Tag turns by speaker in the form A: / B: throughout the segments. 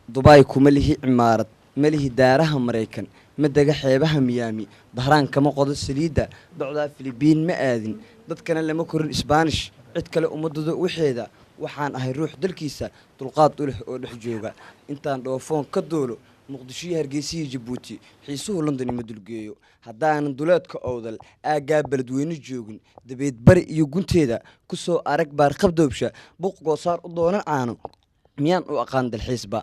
A: دبي كمله عمارة مله دارها مريكان مدة حيبها ميامي ظهران كما قد السليدة بعد فلبين ما آذن ضد كان لما كورن إسبانيش عد كلا أمضد وحيدة وحان أهي روح دلكيسة طلقات وله جوجا إنتان دوفون كدولو مقدشي هرجيسي جيبوتي حيسوه لندن مدلقيو هدان دولات كأودل أجاب بلدوين الجوجن دبيت بري يجونتيدا كسو أرك بار خبدوبشة بوق قصار قدونا عانو ميان وأقاند الحسبة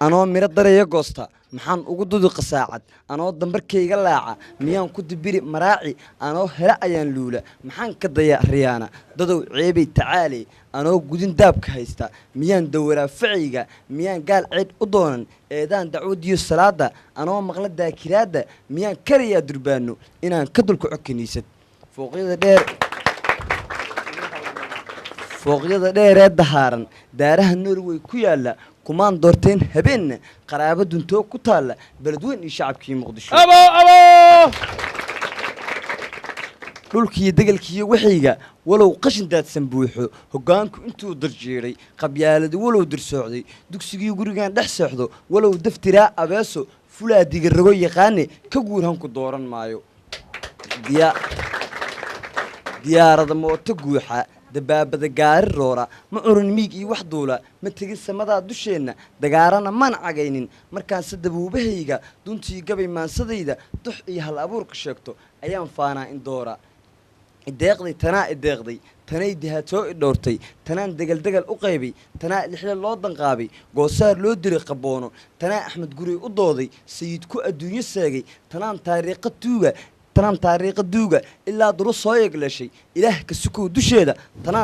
A: أنا مرد دري جوستا محن وجدود قساعد أنا دمبر كي جلاعة ميان كنت بري مراعي أنا هلا أيان لولا محن كضيع ريانا ضدو عيبي تعالي أنا وجودين دابك هيستا ميان دورة فعيقة ميان قال عيد أضونا إذا دعود الصلاة أنا مغلد ذاكرة ميان كريا دربانو إن كدلك عكنيست فوق يدا دير دهارن دارها النروي كيالا كمان دورتين هبين قرابة دنتو كتالا بلدوين الشعب كي مقدشو
B: أبو
A: dhulkii degalkii waxiga walow qashin daad sanbuuxo hogaanku intuu darjeeray qabyaalad walow dirsoocday dugsigii gurigan dhex seexdo walow daftiraa abeeso fulaadiga rago yaqaane ka guurhan ku dooran maayo diyaarada mooto guuxa dabaabada gaari roora ma oran miig iyo wax duula ma tagi samada dusheena dagaarana man cagaynin markaan sadabuubahayga duntii gabay maansadayda dux iyo hal abuurka sheegto ayaan faanaa in doora ideeqday tanaa ideeqday tanay dihaatoo idhoortay tanaan degal u qaybay tanaa lixle loo danqaabay goosaar loo diray qaboono tanaa axmed guri u dooday sayidku adduunyo seegay tanaan taariiqa duuga ilaa duru soo yeeglashay ilaah ka sukow dusheeda tanaan